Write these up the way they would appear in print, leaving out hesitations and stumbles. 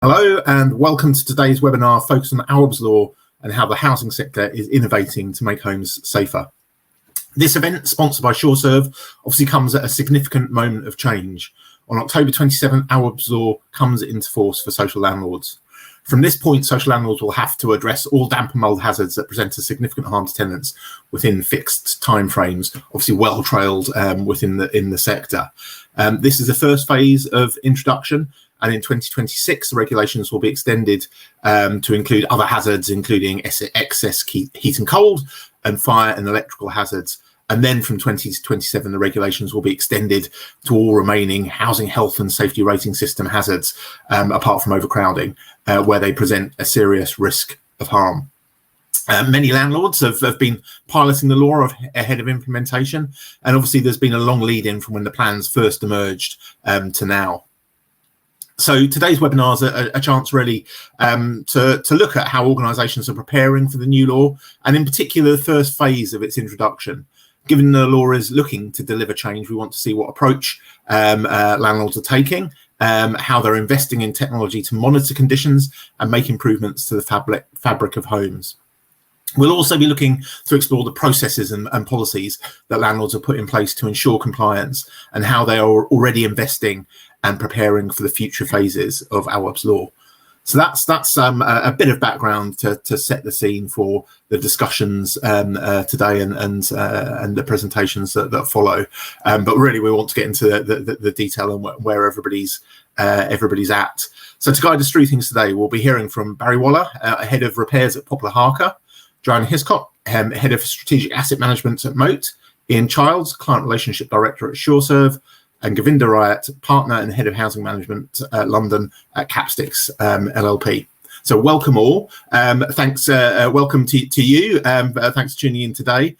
Hello and welcome to today's webinar focused on Awaab's law and how the housing sector is innovating to make homes safer. This event, sponsored by SureServe, obviously comes at a significant moment of change. On October 27th, Awaab's law comes into force for social landlords. From this point, social landlords will have to address all damp and mould hazards that present a significant harm to tenants within fixed timeframes, obviously well trailed within the sector. This is the first phase of introduction. And in 2026, the regulations will be extended to include other hazards, including excess heat and cold, and fire and electrical hazards. And then from 2027, the regulations will be extended to all remaining housing health and safety rating system hazards, apart from overcrowding, where they present a serious risk of harm. Many landlords have been piloting the law ahead of implementation. And obviously, there's been a long lead in from when the plans first emerged to now. So today's webinar is a chance really to look at how organisations are preparing for the new law, and in particular the first phase of its introduction. Given the law is looking to deliver change, we want to see what approach landlords are taking, how they're investing in technology to monitor conditions and make improvements to the fabric of homes. We'll also be looking to explore the processes and policies that landlords have put in place to ensure compliance, and how they are already investing and preparing for the future phases of Awaab's law. So that's a bit of background to set the scene for the discussions today and the presentations that follow. But really, we want to get into the detail and where everybody's at. So to guide us through things today, we'll be hearing from Barry Waller, head of repairs at Poplar Harker, Joanne Hiscott, head of strategic asset management at Mould, Ian Childs, client relationship director at SureServe, and Govinda Rayat, partner and head of housing management London at Capsticks LLP. So welcome all. Thanks. Welcome to you. Thanks for tuning in today.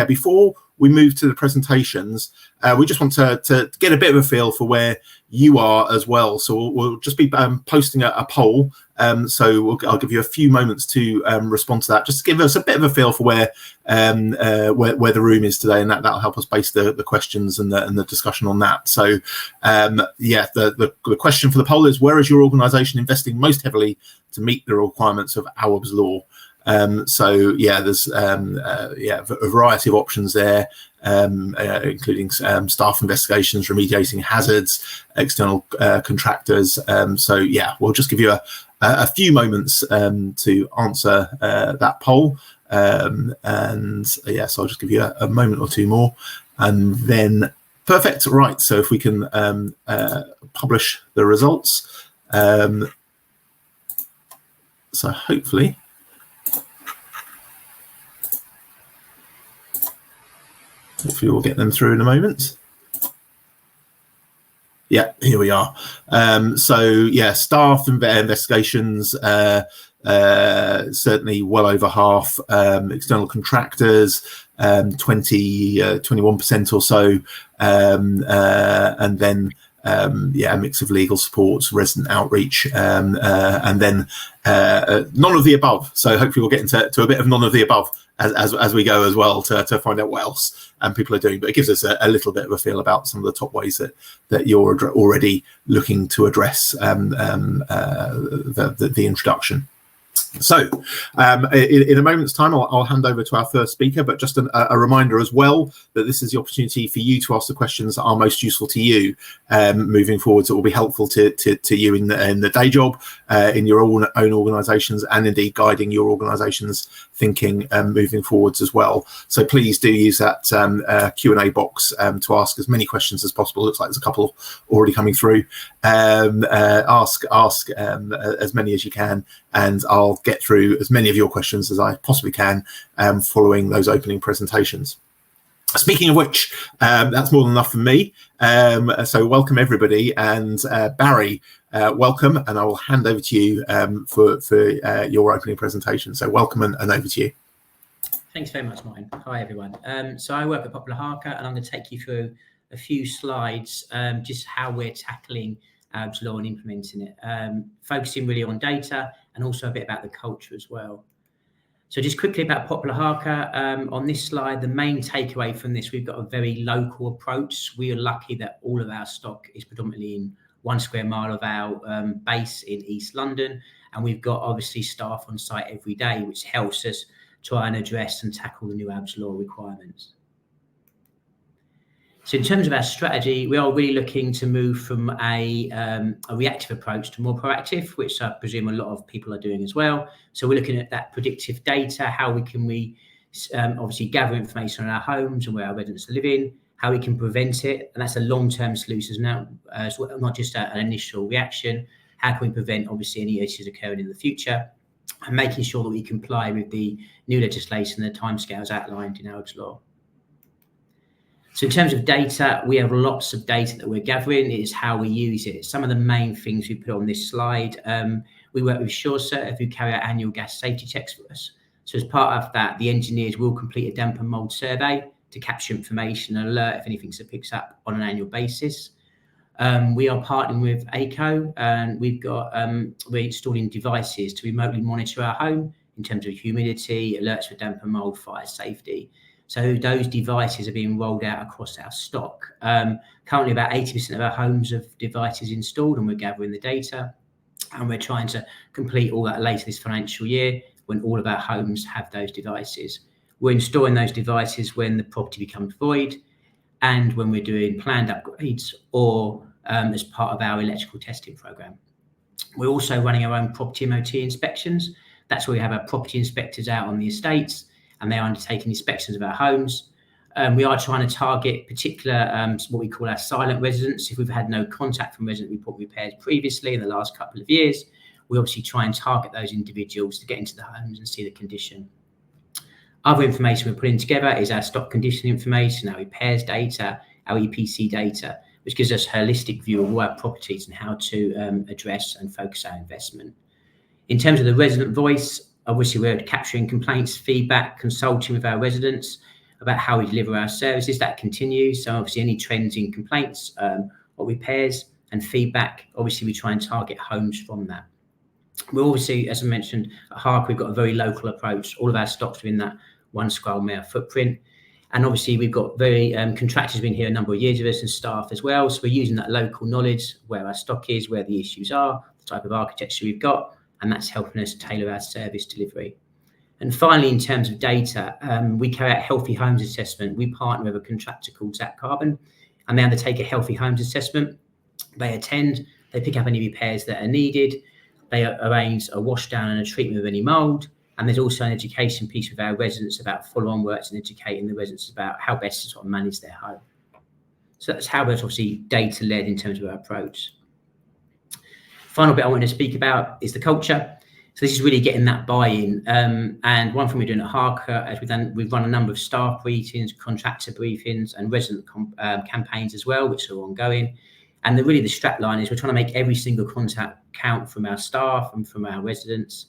Before we move to the presentations, we just want to get a bit of a feel for where you are as well. So we'll just be posting a poll. I'll give you a few moments to respond to that, just to give us a bit of a feel for where the room is today, and that'll help us base the questions and the discussion on that. So the question for the poll is: where is your organisation investing most heavily to meet the requirements of Awaab's law? There's a variety of options there, including staff investigations, remediating hazards, external contractors. We'll just give you a few moments to answer that poll. So I'll just give you a moment or two more, and then perfect. Right. So if we can publish the results. So hopefully. Hopefully we'll get them through in a moment. Yeah, here we are. Staff investigations, certainly well over half. External contractors, 21% or so. And then a mix of legal supports, resident outreach, and then none of the above. So hopefully we'll get into a bit of none of the above as we go as well, to find out what else people are doing. But it gives us a little bit of a feel about some of the top ways that you're already looking to address the introduction. So in a moment's time, I'll hand over to our first speaker, but just a reminder as well that this is the opportunity for you to ask the questions that are most useful to you moving forward. So it will be helpful to you in the day job, in your own organisations, and indeed guiding your organisation's thinking moving forwards as well. So please do use that Q&A box to ask as many questions as possible. Looks like there's a couple already coming through. Ask as many as you can, and I'll get through as many of your questions as I possibly can following those opening presentations. Speaking of which, that's more than enough for me. So welcome everybody, and Barry, welcome, and I will hand over to you for your opening presentation. So welcome, and over to you. Thanks very much, Martin. Hi everyone. So I work at Poplar Harker, and I'm going to take you through a few slides, just how we're tackling Awaab's law and implementing it, focusing really on data and also a bit about the culture as well. So just quickly about Poplar Harker, on this slide, the main takeaway from this, we've got a very local approach. We are lucky that all of our stock is predominantly in 1 square mile of our base in East London. And we've got obviously staff on site every day, which helps us try and address and tackle the new Awaab's Law requirements. So in terms of our strategy, we are really looking to move from a reactive approach to more proactive, which I presume a lot of people are doing as well. So we're looking at that predictive data, how we can obviously gather information on our homes and where our residents are living, how we can prevent it, and that's a long-term solution now, as well, not just an initial reaction. How can we prevent obviously any issues occurring in the future, and making sure that we comply with the new legislation and the timescales outlined in Awaab's Law. So in terms of data, we have lots of data that we're gathering. It is how we use it. Some of the main things we put on this slide, we work with SureServe, who carry out annual gas safety checks for us. So as part of that, the engineers will complete a damp and mould survey to capture information and alert if anything picks up on an annual basis. We are partnering with ACO, and we're installing devices to remotely monitor our home in terms of humidity, alerts for damp and mould, fire safety. So those devices are being rolled out across our stock. Currently, about 80% of our homes have devices installed, and we're gathering the data. And we're trying to complete all that later this financial year when all of our homes have those devices. We're installing those devices when the property becomes void and when we're doing planned upgrades or as part of our electrical testing programme. We're also running our own property MOT inspections. That's where we have our property inspectors out on the estates, and they're undertaking inspections of our homes. We are trying to target particular, what we call our silent residents. If we've had no contact from resident report repairs previously in the last couple of years, we obviously try and target those individuals to get into the homes and see the condition. Other information we're putting together is our stock condition information, our repairs data, our EPC data, which gives us a holistic view of all our properties and how to address and focus our investment. In terms of the resident voice, obviously we're capturing complaints, feedback, consulting with our residents about how we deliver our services. That continues. So obviously any trends in complaints or repairs and feedback, obviously we try and target homes from that. We're obviously, as I mentioned, at Harker, we've got a very local approach. All of our stocks are in that 1 square mile footprint. And obviously we've got very contractors been here a number of years with us and staff as well. So we're using that local knowledge, where our stock is, where the issues are, the type of architecture we've got, and that's helping us tailor our service delivery. And finally, in terms of data, we carry out healthy homes assessment. We partner with a contractor called Zach Carbon, and they undertake a healthy homes assessment. They attend, they pick up any repairs that are needed, they arrange a wash down and a treatment of any mould, and there's also an education piece with our residents about follow-on works and educating the residents about how best to sort of manage their home. So that's how we're obviously data-led in terms of our approach. Final bit I want to speak about is the culture. So this is really getting that buy-in. And one thing we're doing at Harker, as we've run a number of staff briefings, contractor briefings, and resident campaigns as well, which are ongoing. And really the strap line is we're trying to make every single contact count from our staff and from our residents.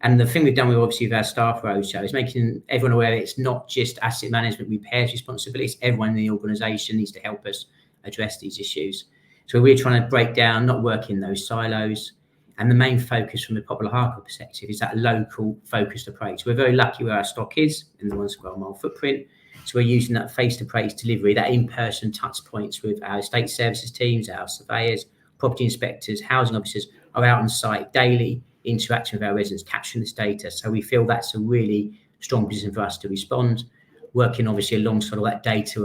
And the thing we've done with obviously with our staff roadshow is making everyone aware it's not just asset management repairs responsibilities. Everyone in the organisation needs to help us address these issues. So we're trying to break down, not work in those silos. And the main focus from the Popular Harker perspective is that local focused approach. We're very lucky where our stock is in the 1 square mile footprint. So we're using that face-to-face delivery, that in-person touch points with our estate services teams, our surveyors, property inspectors, housing officers are out on site daily, interacting with our residents, capturing this data. So we feel that's a really strong position for us to respond, working obviously alongside all that data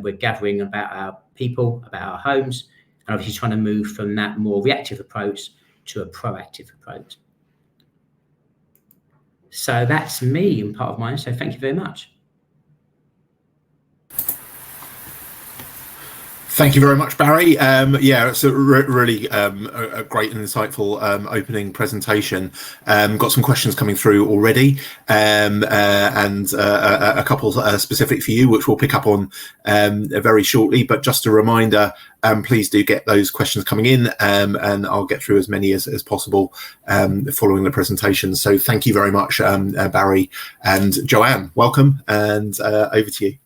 we're gathering about our people, about our homes, and obviously trying to move from that more reactive approach to a proactive approach. So that's me and part of mine. So thank you very much. Thank you very much, Barry. Yeah, it's a really a great and insightful opening presentation. Got some questions coming through already, and a couple specific for you, which we'll pick up on very shortly. But just a reminder, please do get those questions coming in, and I'll get through as many as possible following the presentation. So thank you very much, Barry and Joanne. Welcome, and over to you.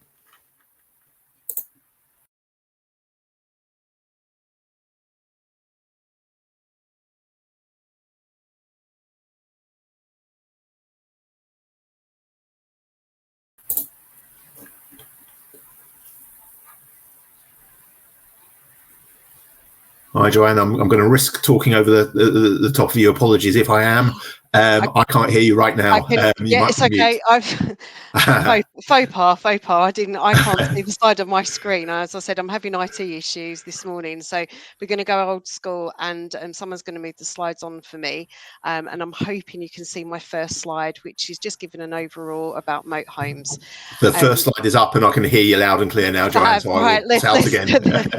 Hi, Joanne. I'm going to risk talking over the top of you. Apologies if I am. I can't hear you right now. You might it's be mute. okay. I've faux pas. I can't see the side of my screen. As I said, I'm having IT issues this morning, so we're going to go old school, and someone's going to move the slides on for me. And I'm hoping you can see my first slide, which is just giving an overall about moat homes. The first slide is up, and I can hear you loud and clear now, Joanne. So I will shout again.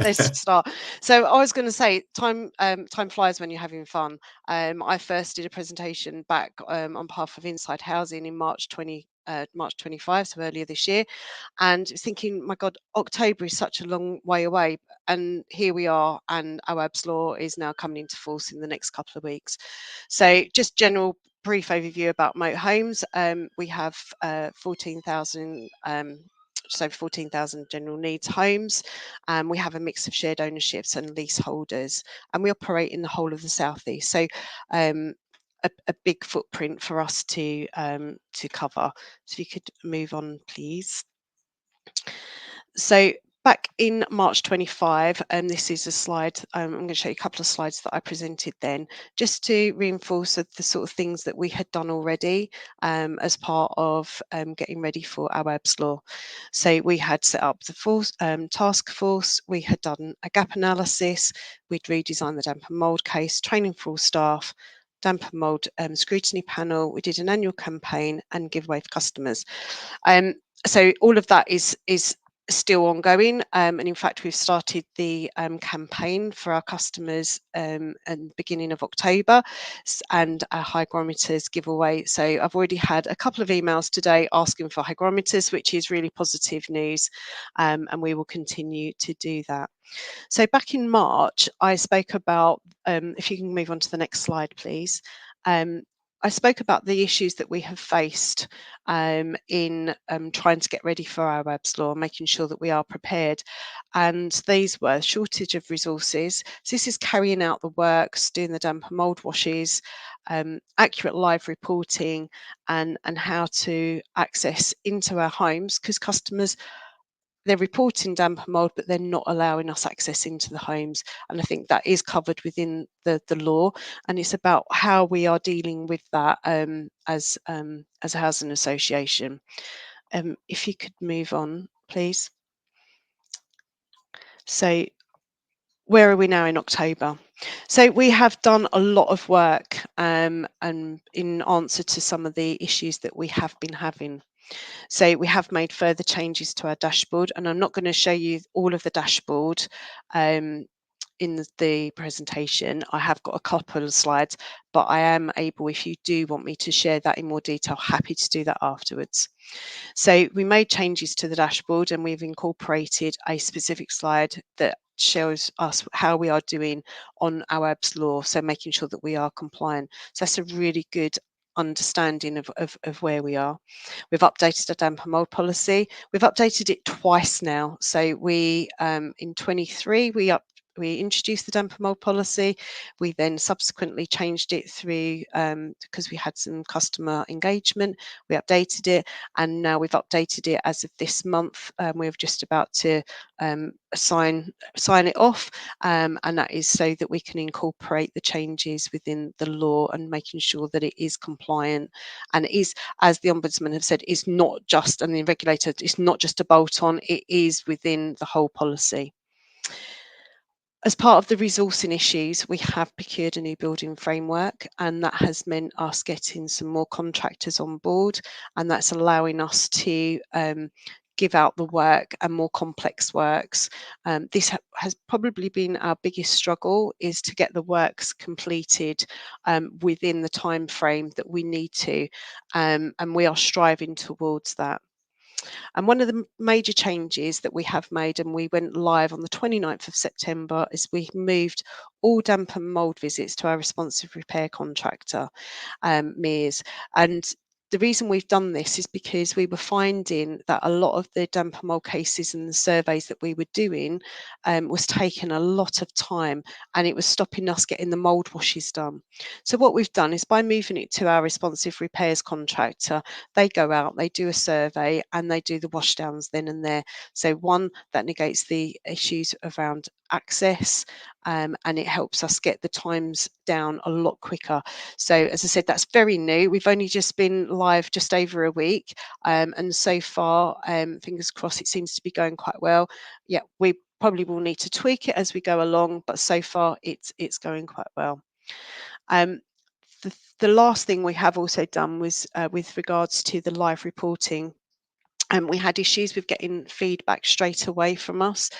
Let's start. So I was going to say, time flies when you're having fun. I first did a presentation back on behalf of Inside Housing in March 25, so earlier this year, and thinking, my God, October is such a long way away, and here we are, and Awaab's law is now coming into force in the next couple of weeks. So just general brief overview about moat homes. We have 14,000 just over 14,000 general needs homes. We have a mix of shared ownerships and leaseholders, and we operate in the whole of the southeast. So a big footprint for us to cover. So if you could move on, please. So back in March 25, and this is a slide, I'm going to show you a couple of slides that I presented then, just to reinforce the sort of things that we had done already as part of getting ready for Awaab's law. So we had set up the task force, we had done a gap analysis, we'd redesigned the damp and mould case, training for all staff, damp and mould scrutiny panel, we did an annual campaign and giveaway for customers. So all of that is still ongoing, and in fact we've started the campaign for our customers at the beginning of October, and a hygrometers giveaway. So I've already had a couple of emails today asking for hygrometers, which is really positive news, and we will continue to do that. So back in March I spoke about, if you can move on to the next slide please, I spoke about the issues that we have faced in trying to get ready for Awaab's law, making sure that we are prepared. And these were shortage of resources. So this is carrying out the works, doing the damp and mould washes, accurate live reporting, and how to access into our homes, because customers, they're reporting damp and mould, but they're not allowing us access into the homes. And I think that is covered within the law. And it's about how we are dealing with that as a housing association. If you could move on, please. So where are we now in October? So we have done a lot of work and in answer to some of the issues that we have been having. So we have made further changes to our dashboard, and I'm not going to show you all of the dashboard in the presentation. I have got a couple of slides, but I am able, if you do want me to share that in more detail, happy to do that afterwards. So we made changes to the dashboard, and we've incorporated a specific slide that shows us how we are doing on Awaab's law, so making sure that we are compliant. So that's a really good understanding of where we are. We've updated our damp and mould policy. We've updated it twice now. So we in 23 we introduced the damp and mould policy. We then subsequently changed it through because we had some customer engagement. We updated it, and now we've updated it as of this month. We're just about to sign it off, and that is so that we can incorporate the changes within the law and making sure that it is compliant, and it is, as the Ombudsman have said, it's not just, and the regulator, it's not just a bolt on, it is within the whole policy. As part of the resourcing issues, we have procured a new building framework, and that has meant us getting some more contractors on board, and that's allowing us to give out the work and more complex works. This has probably been our biggest struggle, is to get the works completed within the time frame that we need to, and we are striving towards that. And one of the major changes that we have made, and we went live on the 29th of September, is we moved all damp and mould visits to our responsive repair contractor, Mears. And the reason we've done this is because we were finding that a lot of the damp and mould cases and the surveys that we were doing was taking a lot of time, and it was stopping us getting the mould washes done. So what we've done is, by moving it to our responsive repairs contractor, they go out, they do a survey, and they do the washdowns then and there. So one, that negates the issues around access, and it helps us get the times down a lot quicker. So as I said, that's very new. We've only just been live just over a week, and so far, fingers crossed, it seems to be going quite well. Yeah, we probably will need to tweak it as we go along, but so far it's going quite well. The last thing we have also done was with regards to the live reporting. We had issues with getting feedback straight away from us,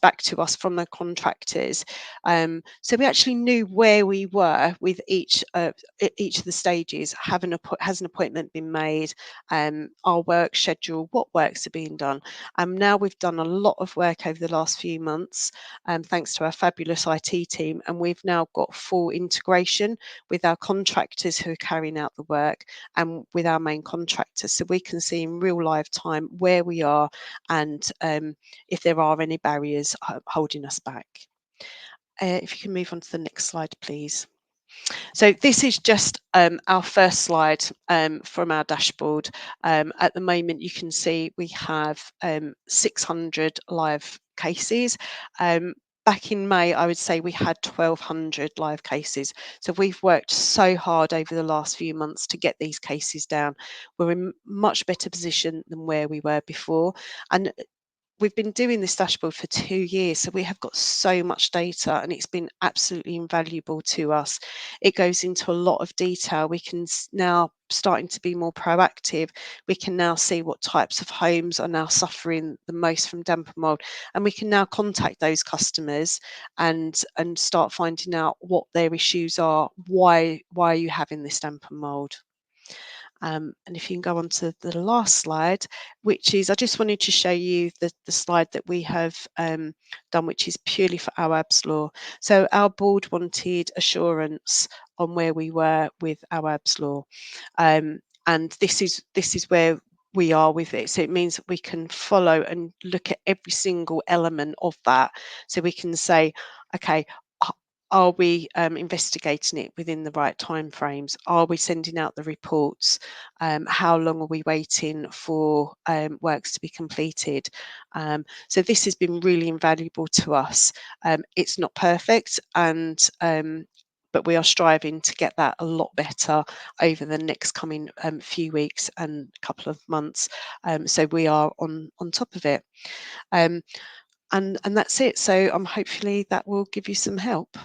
back to us from the contractors. So we actually knew where we were with each of the stages. Has an appointment been made? Our work schedule, what works are being done? Now we've done a lot of work over the last few months, thanks to our fabulous IT team, and we've now got full integration with our contractors who are carrying out the work and with our main contractors, so we can see in real live time where we are and if there are any barriers holding us back. If you can move on to the next slide, please. So this is just our first slide from our dashboard. At the moment, you can see we have 600 live cases. Back in May, I would say we had 1,200 live cases. So we've worked so hard over the last few months to get these cases down. We're in much better position than where we were before. And we've been doing this dashboard for 2 years, so we have got so much data, and it's been absolutely invaluable to us. It goes into a lot of detail. We can now starting to be more proactive. We can now see what types of homes are now suffering the most from damp and mould, and we can now contact those customers and start finding out what their issues are. Why are you having this damp and mould? And if you can go on to the last slide, which is, I just wanted to show you the slide that we have done, which is purely for Awaab's Law. So our board wanted assurance on where we were with Awaab's Law. And this is where we are with it. So it means that we can follow and look at every single element of that. So we can say, okay, are we investigating it within the right timeframes? Are we sending out the reports? How long are we waiting for works to be completed? So this has been really invaluable to us. It's not perfect, and but we are striving to get that a lot better over the next coming few weeks and couple of months. So we are on top of it. And that's it. So hopefully that will give you some help.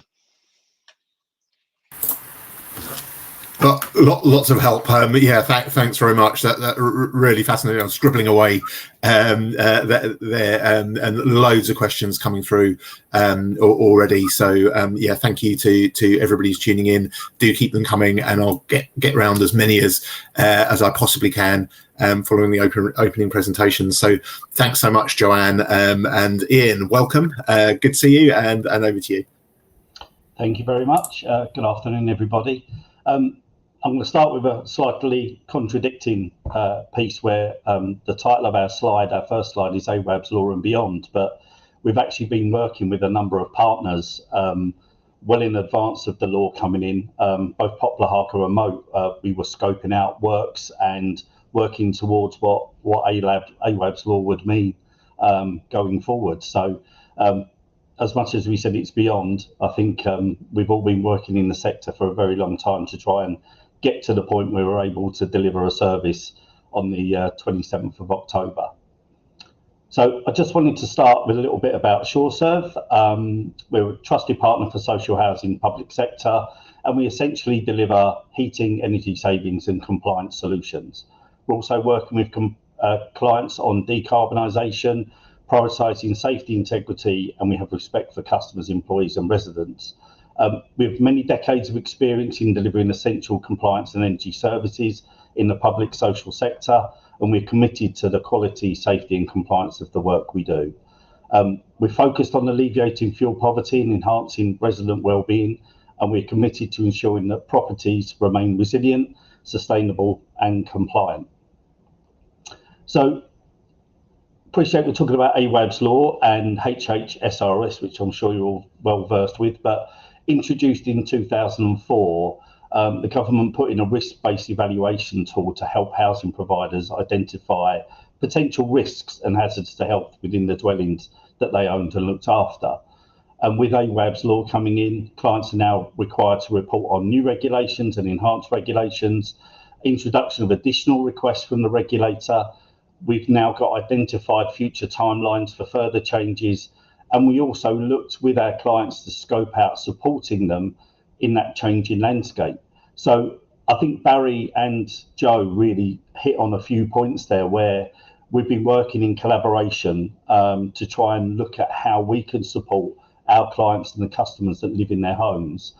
Lots of help. Yeah, thanks very much. That really fascinating. I'm scribbling away there, and loads of questions coming through already. So yeah, thank you to everybody who's tuning in. Do keep them coming, and I'll get around as many as I possibly can following the opening presentation. So thanks so much, Joanne, and Ian. Welcome. Good to see you, and over to you. Thank you very much. Good afternoon, everybody. I'm going to start with a slightly contradicting piece where the title of our first slide is Awaab's Law and Beyond, but we've actually been working with a number of partners well in advance of the law coming in, both Poplar, Harker and Moat. We were scoping out works and working towards what Awaab's Law would mean going forward. So as much as we said it's beyond, I think we've all been working in the sector for a very long time to try and get to the point where we're able to deliver a service on the 27th of October. So I just wanted to start with a little bit about SureServe. We're a trusted partner for social housing public sector, and we essentially deliver heating, energy savings and compliance solutions. We're also working with clients on decarbonisation, prioritising safety, integrity, and we have respect for customers, employees and residents. We have many decades of experience in delivering essential compliance and energy services in the public social sector, and we're committed to the quality, safety and compliance of the work we do. We're focused on alleviating fuel poverty and enhancing resident wellbeing, and we're committed to ensuring that properties remain resilient, sustainable and compliant. So appreciate we're talking about Awaab's Law and HHSRS, which I'm sure you're all well versed with, but introduced in 2004, the government put in a risk-based evaluation tool to help housing providers identify potential risks and hazards to health within the dwellings that they owned and looked after. And with Awaab's law coming in, clients are now required to report on new regulations and enhanced regulations, introduction of additional requests from the regulator. We've now got identified future timelines for further changes. And we also looked with our clients to scope out supporting them in that changing landscape. So I think Barry and Joe really hit on a few points there where we've been working in collaboration to try and look at how we can support our clients and the customers that live in their homes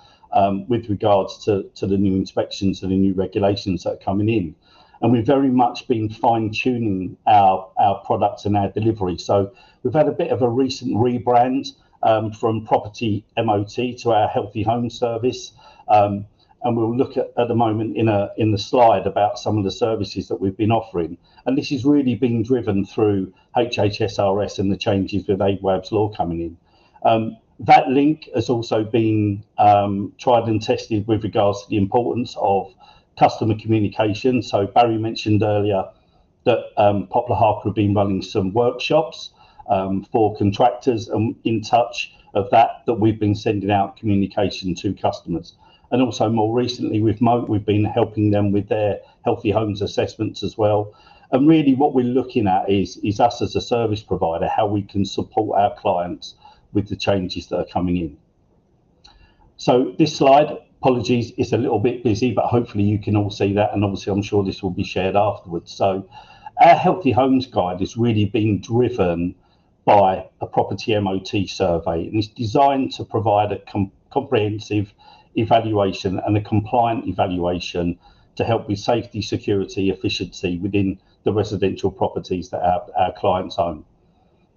with regards to the new inspections and the new regulations that are coming in. And we've very much been fine-tuning our products and our delivery. So we've had a bit of a recent rebrand from Property MOT to our Healthy Home Service. And we'll look at the moment in the slide about some of the services that we've been offering. And this is really being driven through HHSRS and the changes with Awaab's law coming in. That link has also been tried and tested with regards to the importance of customer communication. So Barry mentioned earlier that Poplar Harker have been running some workshops for contractors, and in touch of that we've been sending out communication to customers. And also more recently with mould, we've been helping them with their healthy homes assessments as well. And really what we're looking at is us as a service provider, how we can support our clients with the changes that are coming in. So this slide, apologies, it's a little bit busy, but hopefully you can all see that. And obviously I'm sure this will be shared afterwards. So our Healthy Homes Guide is really being driven by a Property MOT survey, and it's designed to provide a comprehensive evaluation and a compliant evaluation to help with safety, security, efficiency within the residential properties that our clients own.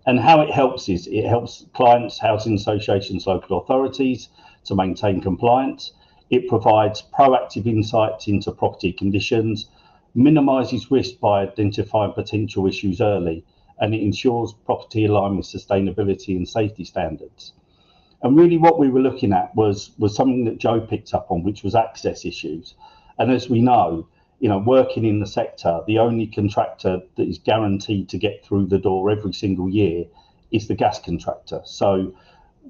And how it helps is it helps clients, housing associations, local authorities to maintain compliance. It provides proactive insights into property conditions, minimises risk by identifying potential issues early, and it ensures property aligned with sustainability and safety standards. And really what we were looking at was something that Joe picked up on, which was access issues. And as we know, working in the sector, the only contractor that is guaranteed to get through the door every single year is the gas contractor. So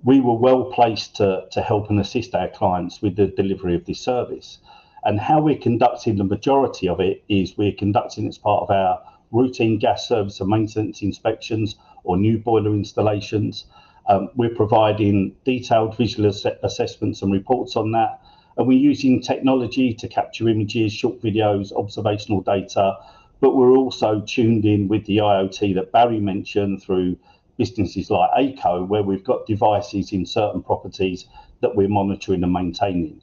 we were well placed to help and assist our clients with the delivery of this service. And how we're conducting the majority of it is we're conducting it as part of our routine gas service and maintenance inspections or new boiler installations. We're providing detailed visual assessments and reports on that. And we're using technology to capture images, short videos, observational data, but we're also tuned in with the IoT that Barry mentioned through businesses like ACO, where we've got devices in certain properties that we're monitoring and maintaining.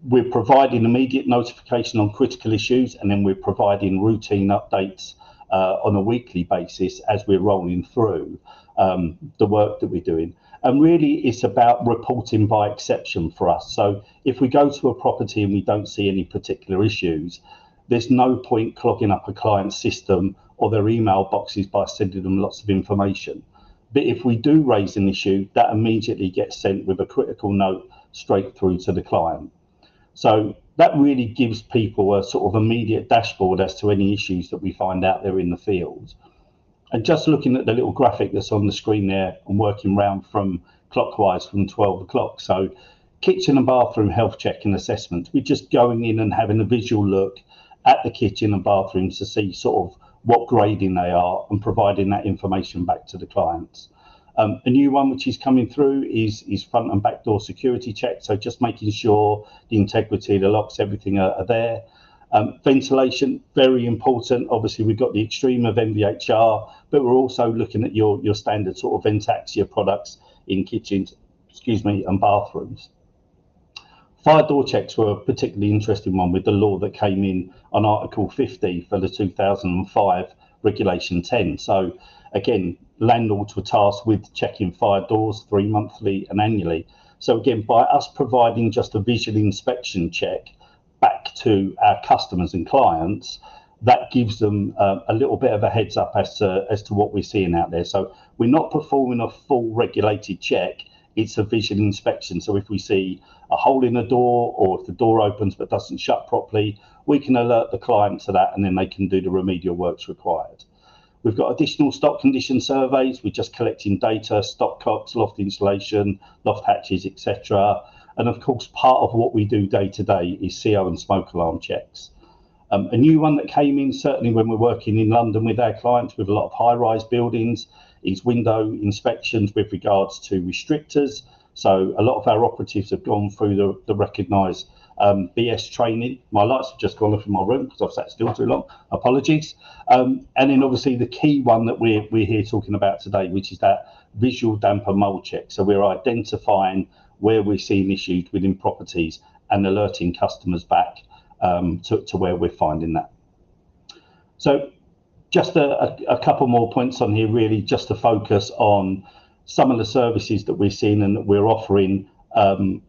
We're providing immediate notification on critical issues, and then we're providing routine updates on a weekly basis as we're rolling through the work that we're doing. And really it's about reporting by exception for us. So if we go to a property and we don't see any particular issues, there's no point clogging up a client's system or their email boxes by sending them lots of information. But if we do raise an issue, that immediately gets sent with a critical note straight through to the client. So that really gives people a sort of immediate dashboard as to any issues that we find out there in the field. And just looking at the little graphic that's on the screen there and working round from clockwise from 12 o'clock. So kitchen and bathroom health check and assessment. We're just going in and having a visual look at the kitchen and bathrooms to see sort of what grading they are and providing that information back to the clients. A new one which is coming through is front and back door security check. So just making sure the integrity, the locks, everything are there. Ventilation, very important. Obviously, we've got the extreme of MVHR, but we're also looking at your standard sort of Ventaxia products in kitchens, and bathrooms. Fire door checks were a particularly interesting one with the law that came in on Article 50 for the 2005 Regulation 10. So again, landlords were tasked with checking fire doors 3 monthly and annually. So again, by us providing just a visual inspection check back to our customers and clients, that gives them a little bit of a heads up as to what we're seeing out there. So we're not performing a full regulated check, it's a visual inspection. So if we see a hole in a door, or if the door opens but doesn't shut properly, we can alert the client to that, and then they can do the remedial works required. We've got additional stock condition surveys. We're just collecting data, stock cots, loft insulation, loft hatches, etc. And of course, part of what we do day to day is CO and smoke alarm checks. A new one that came in, certainly when we're working in London with our clients with a lot of high-rise buildings, is window inspections with regards to restrictors. So a lot of our operatives have gone through the recognised BS training. My lights have just gone off in my room because I've sat still too long. Apologies. And then obviously the key one that we're here talking about today, which is that visual damper mould check. So we're identifying where we're seeing issues within properties and alerting customers back to where we're finding that. So just a couple more points on here, really, just to focus on some of the services that we're seeing and that we're offering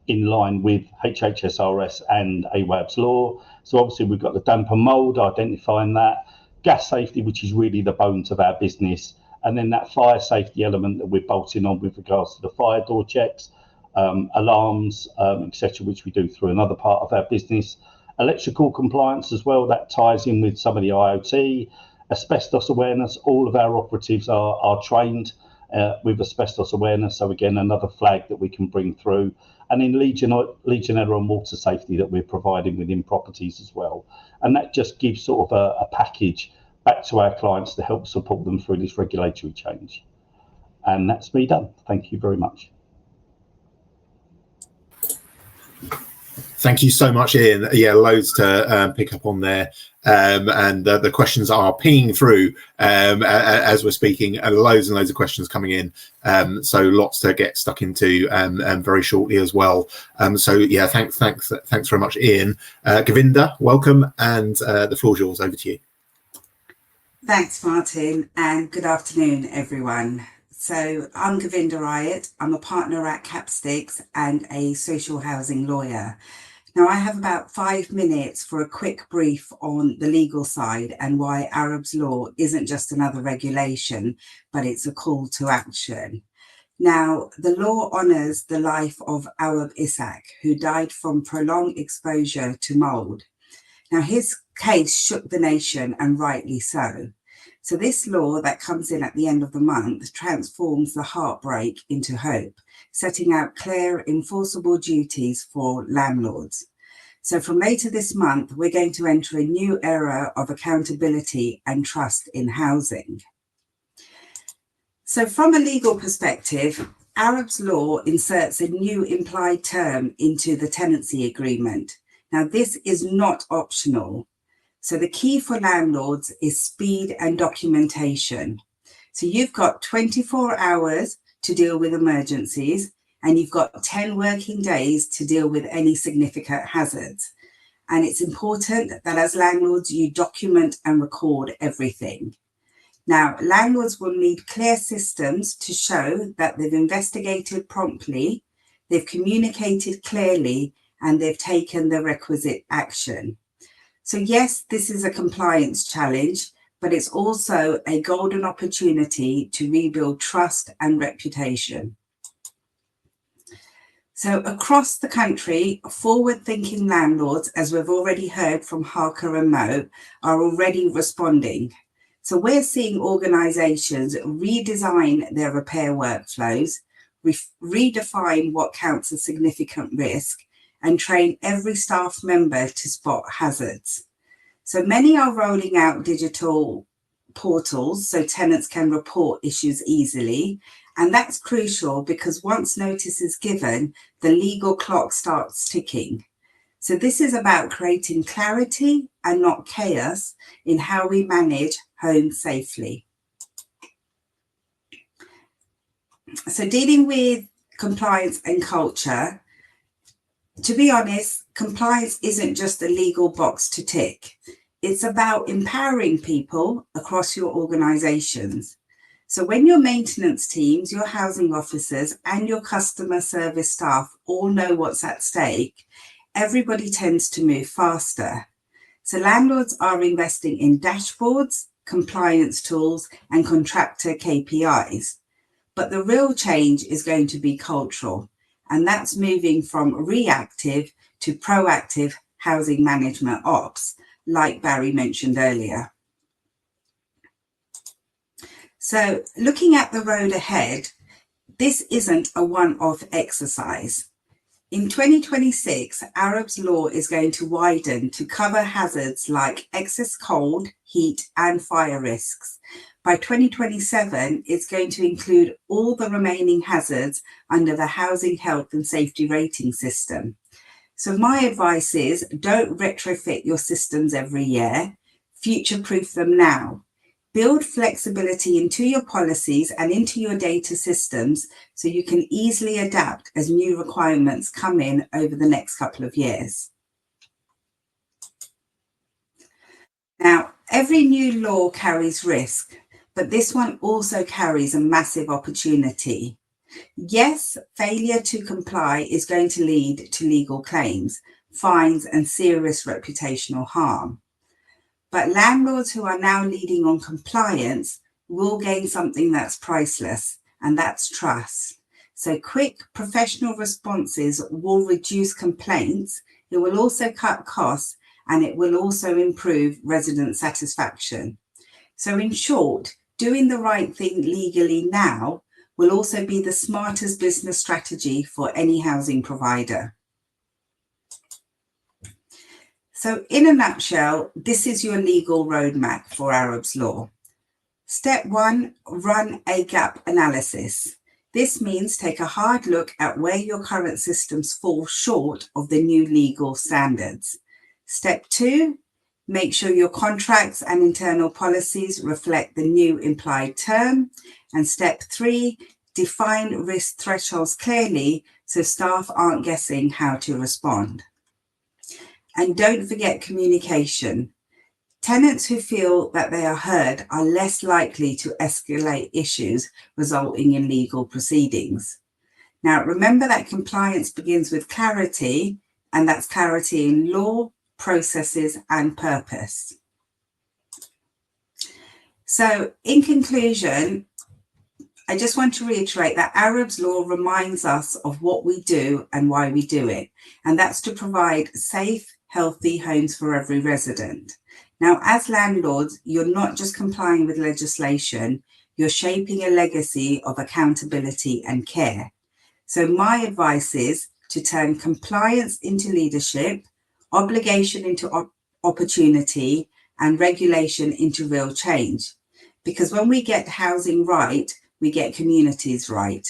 in line with HHSRS and Awaab's law. So obviously we've got the damper mould, identifying that, gas safety, which is really the bones of our business, and then that fire safety element that we're bolting on with regards to the fire door checks, alarms, etc., which we do through another part of our business. Electrical compliance as well, that ties in with some of the IoT, asbestos awareness. All of our operatives are trained with asbestos awareness. So again, another flag that we can bring through. And then Legionella and water safety that we're providing within properties as well. And that just gives sort of a package back to our clients to help support them through this regulatory change. And that's me done. Thank you very much. Thank you so much, Ian. Yeah, loads to pick up on there. And the questions are pinging through as we're speaking, and loads of questions coming in. So lots to get stuck into very shortly as well. So yeah, thanks very much, Ian. Govinda, welcome, and the floor is yours. Over to you. Thanks, Martin, and good afternoon, everyone. So I'm Govinda Riot. I'm a partner at Capsticks and a social housing lawyer. Now, I have about 5 minutes for a quick brief on the legal side and why Awaab's law isn't just another regulation, but it's a call to action. Now, the law honours the life of Awaab Ishak, who died from prolonged exposure to mould. Now, his case shook the nation, and rightly so. So this law that comes in at the end of the month transforms the heartbreak into hope, setting out clear, enforceable duties for landlords. So from later this month, we're going to enter a new era of accountability and trust in housing. So from a legal perspective, Awaab's law inserts a new implied term into the tenancy agreement. Now, this is not optional. So the key for landlords is speed and documentation. So you've got 24 hours to deal with emergencies, and you've got 10 working days to deal with any significant hazards. And it's important that as landlords, you document and record everything. Now, landlords will need clear systems to show that they've investigated promptly, they've communicated clearly, and they've taken the requisite action. So yes, this is a compliance challenge, but it's also a golden opportunity to rebuild trust and reputation. So across the country, forward-thinking landlords, as we've already heard from Harker and Mo, are already responding. So we're seeing organisations redesign their repair workflows, redefine what counts as significant risk, and train every staff member to spot hazards. So many are rolling out digital portals so tenants can report issues easily. And that's crucial because once notice is given, the legal clock starts ticking. So this is about creating clarity and not chaos in how we manage homes safely. So dealing with compliance and culture, to be honest, compliance isn't just a legal box to tick. It's about empowering people across your organisations. So when your maintenance teams, your housing officers, and your customer service staff all know what's at stake, everybody tends to move faster. So landlords are investing in dashboards, compliance tools, and contractor KPIs. But the real change is going to be cultural. And that's moving from reactive to proactive housing management ops, like Barry mentioned earlier. So looking at the road ahead, this isn't a one-off exercise. In 2026, Awaab's law is going to widen to cover hazards like excess cold, heat and fire risks. By 2027, it's going to include all the remaining hazards under the Housing Health and Safety Rating System. So my advice is don't retrofit your systems every year, future-proof them now. Build flexibility into your policies and into your data systems so you can easily adapt as new requirements come in over the next couple of years. Now, every new law carries risk, but this one also carries a massive opportunity. Yes, failure to comply is going to lead to legal claims, fines, and serious reputational harm. But landlords who are now leading on compliance will gain something that's priceless, and that's trust. So quick professional responses will reduce complaints, it will also cut costs, and it will also improve resident satisfaction. So in short, doing the right thing legally now will also be the smartest business strategy for any housing provider. So in a nutshell, this is your legal roadmap for Awaab's law. Step 1, run a gap analysis. This means take a hard look at where your current systems fall short of the new legal standards. Step 2, make sure your contracts and internal policies reflect the new implied term. And step 3, define risk thresholds clearly so staff aren't guessing how to respond. And don't forget communication. Tenants who feel that they are heard are less likely to escalate issues resulting in legal proceedings. Now, remember that compliance begins with clarity, and that's clarity in law, processes, and purpose. So, in conclusion, I just want to reiterate that Awaab's law reminds us of what we do and why we do it, and that's to provide safe, healthy homes for every resident. Now, as landlords, you're not just complying with legislation, you're shaping a legacy of accountability and care. So my advice is to turn compliance into leadership, obligation into opportunity, and regulation into real change. Because when we get housing right, we get communities right.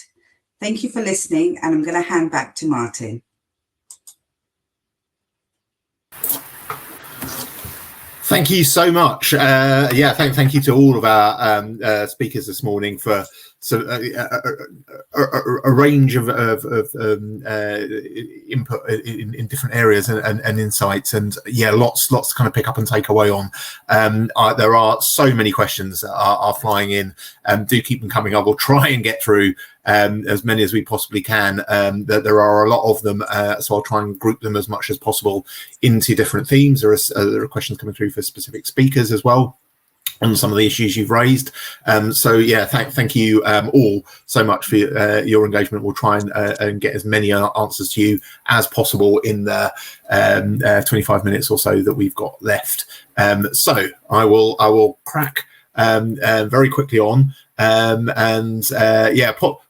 Thank you for listening, and I'm going to hand back to Martin. Thank you so much. Thank you to all of our speakers this morning for a range of input in different areas and insights, and lots to kind of pick up and take away on. There are so many questions that are flying in. Do keep them coming. I will try and get through as many as we possibly can. There are a lot of them, so I'll try and group them as much as possible into different themes. There are questions coming through for specific speakers as well on some of the issues you've raised. Thank you all so much for your engagement. We'll try and get as many answers to you as possible in the 25 minutes or so that we've got left. So I will crack very quickly on.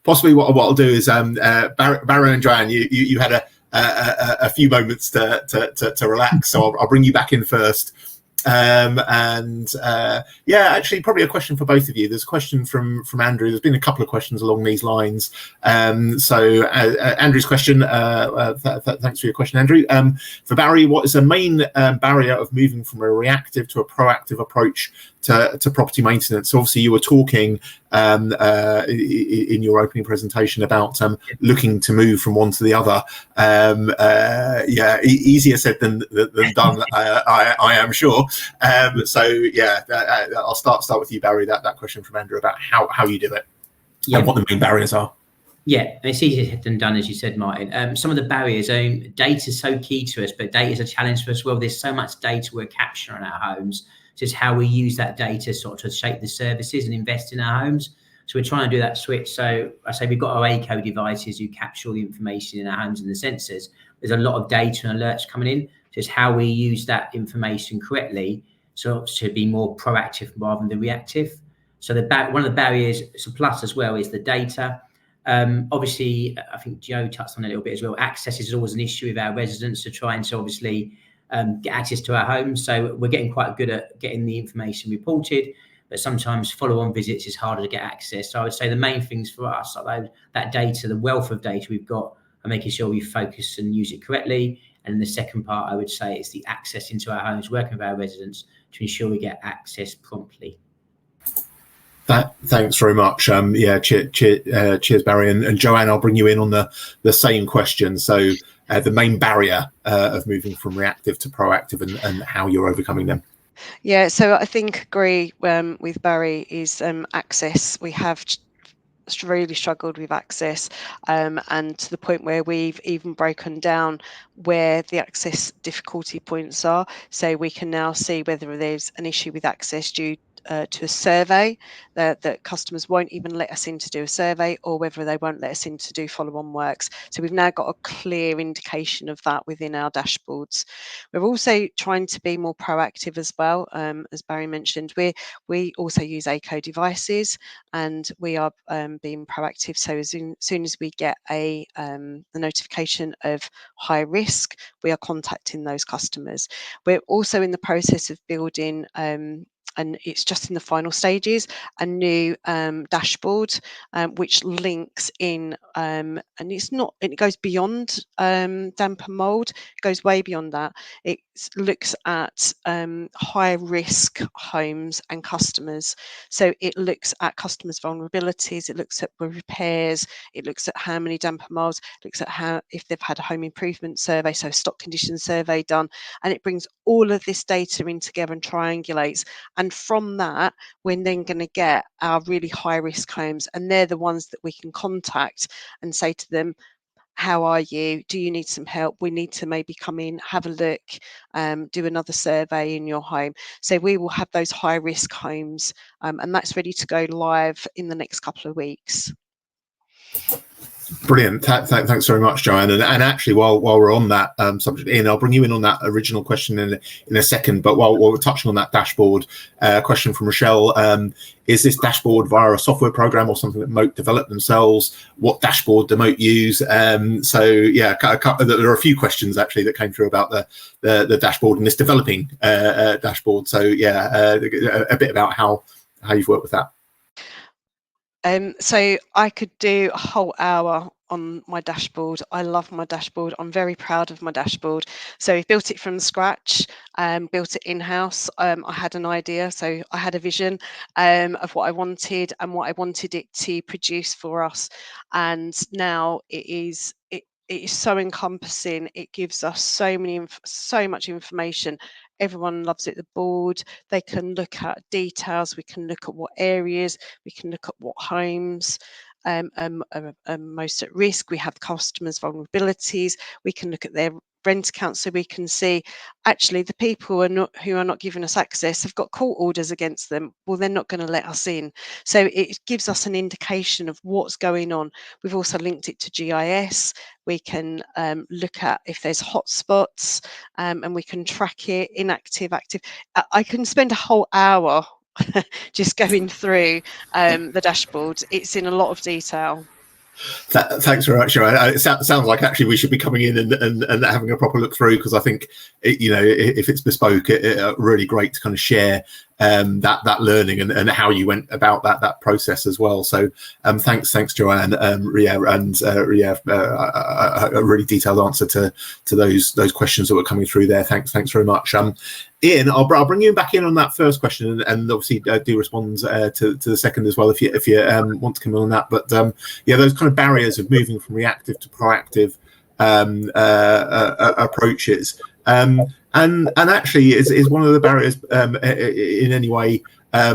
Possibly what I'll do is Barry and Joanne, you had a few moments to relax, so I'll bring you back in first. Actually probably a question for both of you. There's a question from Andrew. There's been a couple of questions along these lines. Andrew's question, thanks for your question, Andrew. For Barry, what is the main barrier of moving from a reactive to a proactive approach to property maintenance? So obviously you were talking in your opening presentation about looking to move from one to the other. Easier said than done, I am sure. I'll start with you, Barry. That question from Andrew about how you do it and what the main barriers are. Yeah, it's easier said than done, as you said, Martin. Some of the barriers, data is so key to us, but data is a challenge for us as well. There's so much data we're capturing in our homes. So it's how we use that data sort of to shape the services and invest in our homes. So we're trying to do that switch. So I say we've got our ACO devices who capture all the information in our homes and the sensors. There's a lot of data and alerts coming in. So it's how we use that information correctly so to be more proactive rather than reactive. So one of the barriers, so plus as well, is the data. Obviously, I think Joe touched on it a little bit as well. Access is always an issue with our residents to try and obviously get access to our homes. So we're getting quite good at getting the information reported, but sometimes follow-on visits is harder to get access. So I would say the main things for us are that data, the wealth of data we've got, and making sure we focus and use it correctly. And the second part, I would say, is the access into our homes, working with our residents to ensure we get access promptly. Thanks very much. Cheers, Barry. And Joanne, I'll bring you in on the same question. So the main barrier of moving from reactive to proactive and how you're overcoming them. Yeah, so I think agree with Barry is access. We have really struggled with access, and to the point where we've even broken down where the access difficulty points are, so we can now see whether there's an issue with access due to a survey that customers won't even let us in to do a survey, or whether they won't let us in to do follow-on works. So we've now got a clear indication of that within our dashboards. We're also trying to be more proactive as well. As Barry mentioned, we also use eco devices, and we are being proactive. So as soon as we get a notification of high risk, we are contacting those customers. We're also in the process of building, and it's just in the final stages, a new dashboard which links in, and it goes beyond damp and mould, it goes way beyond that. It looks at high risk homes and customers. So it looks at customers' vulnerabilities, it looks at repairs, it looks at how many damp and moulds, it looks at if they've had a home improvement survey, so stock condition survey done, and it brings all of this data in together and triangulates. And from that, we're then going to get our really high risk homes, and they're the ones that we can contact and say to them, how are you? Do you need some help? We need to maybe come in, have a look, do another survey in your home. So we will have those high risk homes, and that's ready to go live in the next couple of weeks. Brilliant. Thanks very much, Joanne. And actually, while we're on that subject, Ian, I'll bring you in on that original question in a second. But while we're touching on that dashboard, question from Rochelle: is this dashboard via a software program or something that Moat developed themselves? What dashboard do Moat use? So yeah, there are a few questions actually that came through about the dashboard and this developing dashboard. So yeah, a bit about how you've worked with that. So I could do a whole hour on my dashboard. I love my dashboard. I'm very proud of my dashboard. So we've built it from scratch, built it in-house. I had an idea, so I had a vision of what I wanted and what I wanted it to produce for us. And now it is so encompassing. It gives us so much information. Everyone loves it. The board, they can look at details, we can look at what areas, we can look at what homes are most at risk. We have customers' vulnerabilities, we can look at their rent accounts, so we can see actually the people who are not giving us access have got court orders against them. Well, they're not going to let us in. So it gives us an indication of what's going on. We've also linked it to GIS. We can look at if there's hotspots, and we can track it, inactive, active. I can spend a whole hour just going through the dashboard. It's in a lot of detail. Thanks very much, Joanne. It sounds like actually we should be coming in and having a proper look through, because I think if it's bespoke, really great to kind of share that learning and how you went about that process as well. So thanks Joanne. A really detailed answer to those questions that were coming through there. Thanks very much. Ian, I'll bring you back in on that first question, and obviously do respond to the second as well if you want to come in on that. But yeah, those kind of barriers of moving from reactive to proactive approaches, and actually is one of the barriers in any way a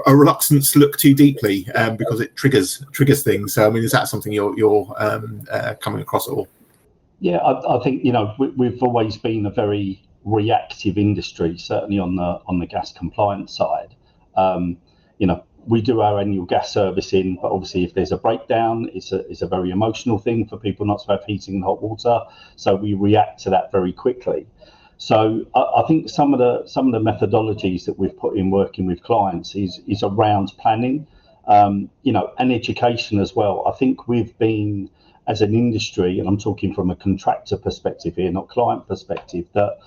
reluctance to look too deeply because it triggers things. So I mean, is that something you're coming across at all? Yeah, I think we've always been a very reactive industry, certainly on the gas compliance side. We do our annual gas servicing, but obviously if there's a breakdown, it's a very emotional thing for people not to have heating and hot water, so we react to that very quickly. So I think some of the methodologies that we've put in working with clients is around planning, you know, and education as well. I think we've been, as an industry, and I'm talking from a contractor perspective here, not client perspective, that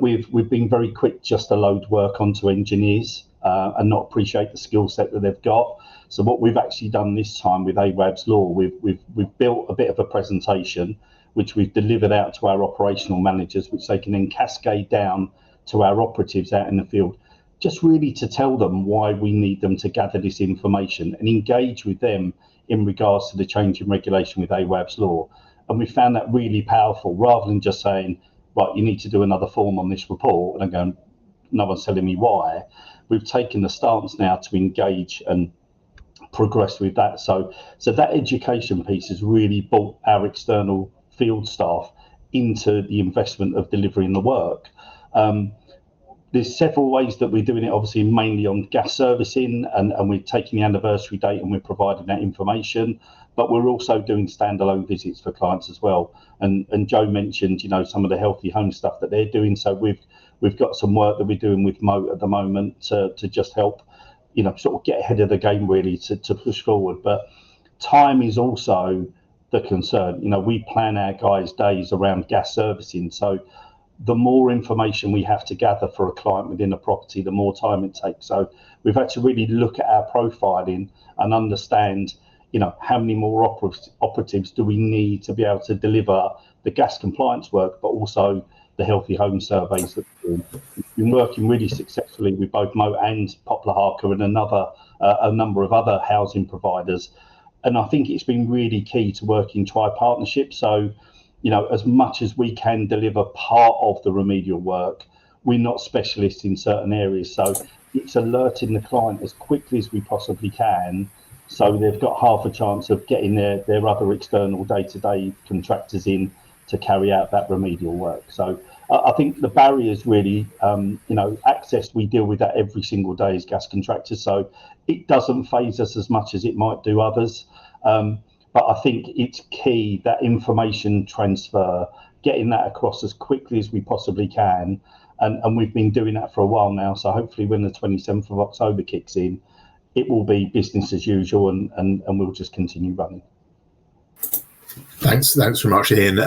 we've been very quick just to load work onto engineers and not appreciate the skill set that they've got. So what we've actually done this time with Awaab's Law, we've built a bit of a presentation which we've delivered out to our operational managers, which they can then cascade down to our operatives out in the field, just really to tell them why we need them to gather this information and engage with them in regards to the change in regulation with Awaab's Law. And we found that really powerful, rather than just saying, right, you need to do another form on this report, and I'm going, no one's telling me why. We've taken the stance now to engage and progress with that. So that education piece has really brought our external field staff into the investment of delivering the work. There's several ways that we're doing it, obviously mainly on gas servicing, and we're taking the anniversary date and we're providing that information, but we're also doing standalone visits for clients as well. And Joe mentioned, you know, some of the healthy home stuff that they're doing. So we've got some work that we're doing with mould at the moment to just help, you know, sort of get ahead of the game really to push forward. But time is also the concern. You know, we plan our guys' days around gas servicing. So the more information we have to gather for a client within a property, the more time it takes. So we've had to really look at our profiling and understand, you know, how many more operatives do we need to be able to deliver the gas compliance work, but also the healthy home surveys that we're doing. We've been working really successfully with both Moat and Poplar Harker and a number of other housing providers. And I think it's been really key to work in tri-partnership. So, you know, as much as we can deliver part of the remedial work, we're not specialists in certain areas. So it's alerting the client as quickly as we possibly can, so they've got half a chance of getting their other external day-to-day contractors in to carry out that remedial work. So I think the barriers really, you know, access, we deal with that every single day as gas contractors. So it doesn't phase us as much as it might do others. But I think it's key that information transfer, getting that across as quickly as we possibly can. And we've been doing that for a while now. So hopefully when the 27th of October kicks in, it will be business as usual, and we'll just continue running. Thanks very much, Ian.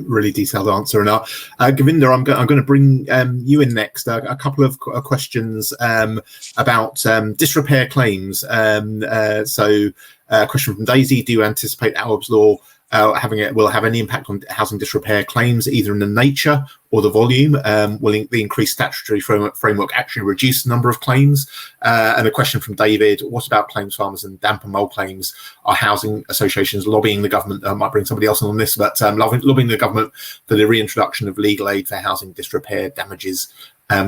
Really detailed answer. And Govinda, I'm going to bring you in next. A couple of questions about disrepair claims. So a question from Daisy: do you anticipate Awaab's Law will have any impact on housing disrepair claims, either in the nature or the volume? Will the increased statutory framework actually reduce the number of claims? And a question from David: what about claims farmers and damp and mould claims? Are housing associations lobbying the government? I might bring somebody else on this, but lobbying the government for the reintroduction of legal aid for housing disrepair damages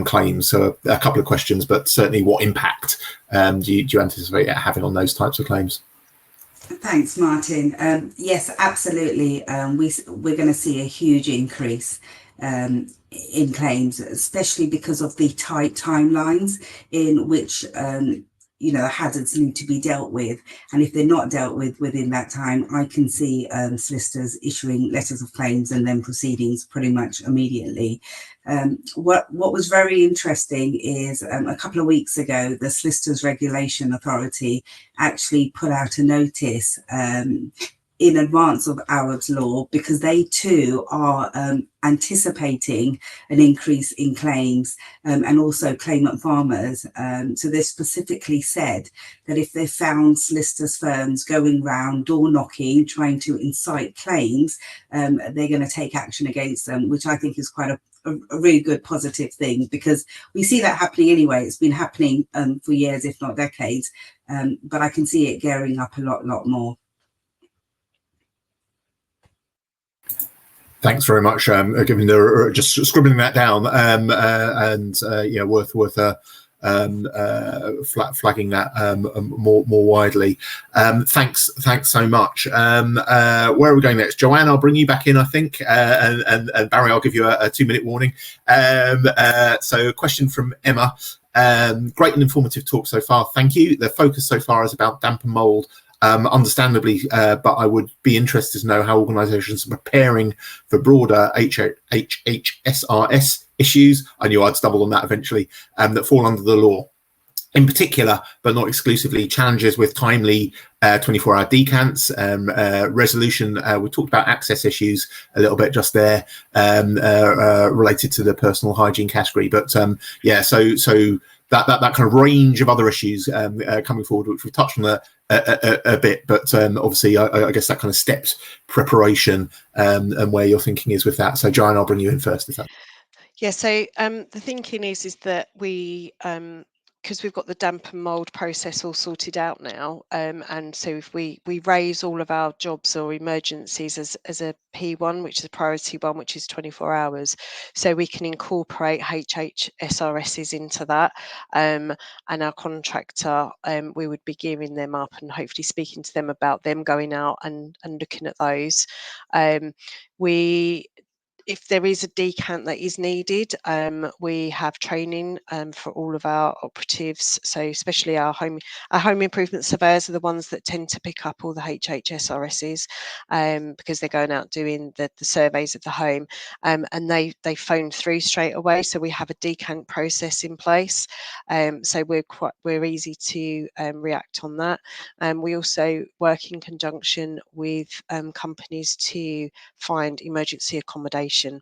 claims? So a couple of questions, but certainly what impact do you anticipate it having on those types of claims? Thanks, Martin. Yes, absolutely. We're going to see a huge increase in claims, especially because of the tight timelines in which you know, hazards need to be dealt with. And if they're not dealt with within that time, I can see solicitors issuing letters of claims and then proceedings pretty much immediately. What was very interesting is a couple of weeks ago, the Solicitors Regulation Authority actually put out a notice in advance of Awaab's Law, because they too are anticipating an increase in claims and also claimant farmers. So they specifically said that if they found solicitors firms going round door knocking, trying to incite claims, they're going to take action against them, which I think is quite a really good positive thing, because we see that happening anyway. It's been happening for years, if not decades, but I can see it gearing up a lot more. Thanks very much, Govinda. Just scribbling that down, and yeah, worth flagging that more widely. Thanks so much. Where are we going next? Joanne, I'll bring you back in, I think, and Barry, I'll give you a 2-minute warning. So a question from Emma. Great and informative talk so far, thank you. The focus so far is about damp and mould understandably, but I would be interested to know how organisations are preparing for broader HHSRS issues. I knew I'd stumble on that eventually, that fall under the law. In particular, but not exclusively, challenges with timely 24-hour decants, resolution. We talked about access issues a little bit just there, related to the personal hygiene category. But yeah, so that kind of range of other issues coming forward, which we've touched on a bit. But obviously, I guess that kind of stepped preparation and where your thinking is with that. So, Joanne, I'll bring you in first. If that. Yeah, so the thinking is that we, because we've got the damp and mould process all sorted out now, and so if we raise all of our jobs or emergencies as a P1, which is a priority one, which is 24 hours, so we can incorporate HHSRSs into that, and our contractor, we would be gearing them up and hopefully speaking to them about them going out and looking at those. If there is a decant that is needed, we have training for all of our operatives. So especially our home improvement surveyors are the ones that tend to pick up all the HHSRSs, because they're going out doing the surveys of the home, and they phone through straight away. So we have a decant process in place. So we're easy to react on that. We also work in conjunction with companies to find emergency accommodation. So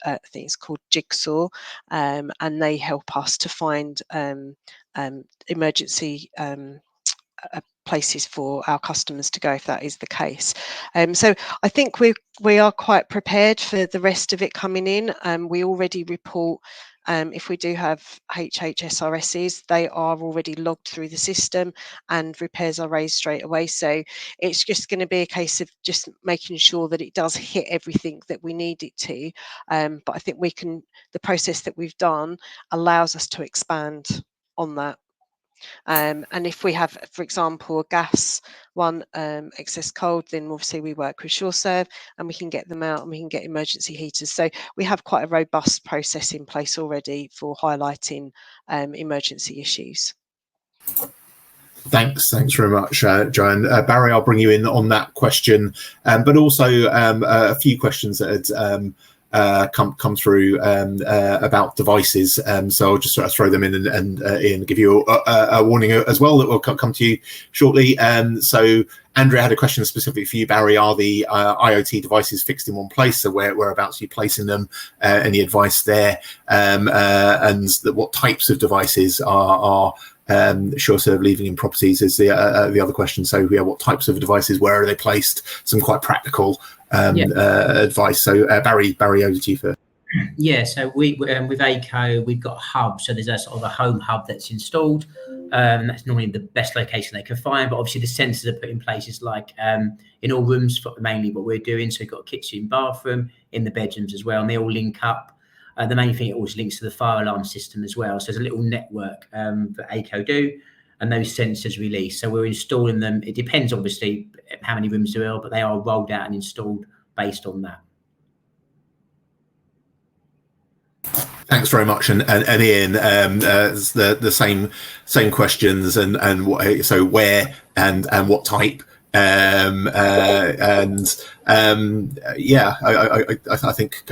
I think it's called Jigsaw, and they help us to find emergency places for our customers to go if that is the case. So I think we are quite prepared for the rest of it coming in. We already report, if we do have HHSRSs, they are already logged through the system and repairs are raised straight away. So it's just going to be a case of just making sure that it does hit everything that we need it to. But I think the process that we've done allows us to expand on that. And if we have, for example, a gas one, excess cold, then obviously we work with SureServe and we can get them out and we can get emergency heaters. So we have quite a robust process in place already for highlighting emergency issues. Thanks very much, Joanne. Barry, I'll bring you in on that question, but also a few questions that had come through about devices. So I'll just sort of throw them in and Ian, give you a warning as well that will come to you shortly. So Andrea had a question specifically for you, Barry. Are the IoT devices fixed in one place? So whereabouts are you placing them? Any advice there? And what types of devices are SureServe leaving in properties is the other question. So yeah, what types of devices, where are they placed? Some quite practical advice. So Barry, over to you first. Yeah, so we with ACO, we've got a hub. So there's a sort of a home hub that's installed. That's normally the best location they can find, but obviously the sensors are put in places like in all rooms, for mainly what we're doing. So we've got a kitchen, bathroom, in the bedrooms as well, and they all link up. The main thing, it always links to the fire alarm system as well. So there's a little network that ACO do, and those sensors release. So we're installing them. It depends, obviously, how many rooms there are, but they are rolled out and installed based on that. Thanks very much, and Ian, the same questions, and so where and what type, yeah, I think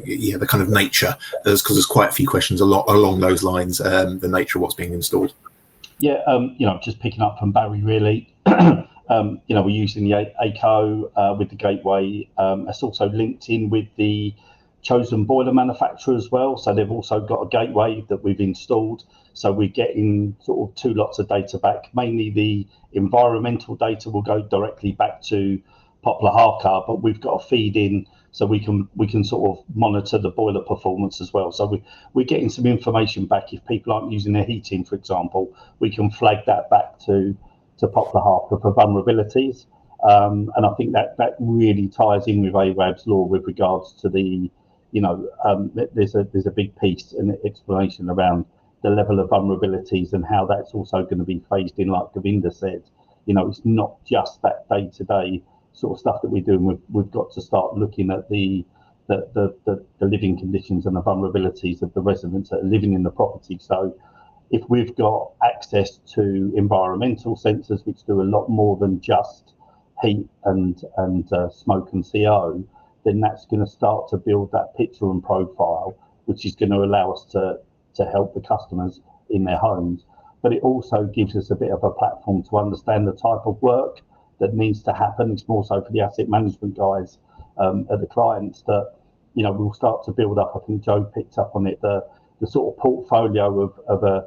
yeah, the kind of nature, because there's quite a few questions along those lines, the nature of what's being installed. Yeah, just picking up from Barry, really. We're using the ACO with the gateway. It's also linked in with the chosen boiler manufacturer as well, so they've also got a gateway that we've installed. So we're getting sort of two lots of data back. Mainly the environmental data will go directly back to Poplar Harker, but we've got a feed in so we can sort of monitor the boiler performance as well. So we're getting some information back. If people aren't using their heating, for example, we can flag that back to Poplar Harker for vulnerabilities. And I think that really ties in with Awaab's law with regards to the, there's a big piece and explanation around the level of vulnerabilities and how that's also going to be phased in, like Govinda said. It's not just that day-to-day sort of stuff that we're doing. We've got to start looking at the living conditions and the vulnerabilities of the residents that are living in the property. So, if we've got access to environmental sensors, which do a lot more than just heat and smoke and CO, then that's going to start to build that picture and profile, which is going to allow us to help the customers in their homes. But it also gives us a bit of a platform to understand the type of work that needs to happen. It's more so for the asset management guys at the clients that, you know, we'll start to build up. I think Joe picked up on it, the sort of portfolio of a,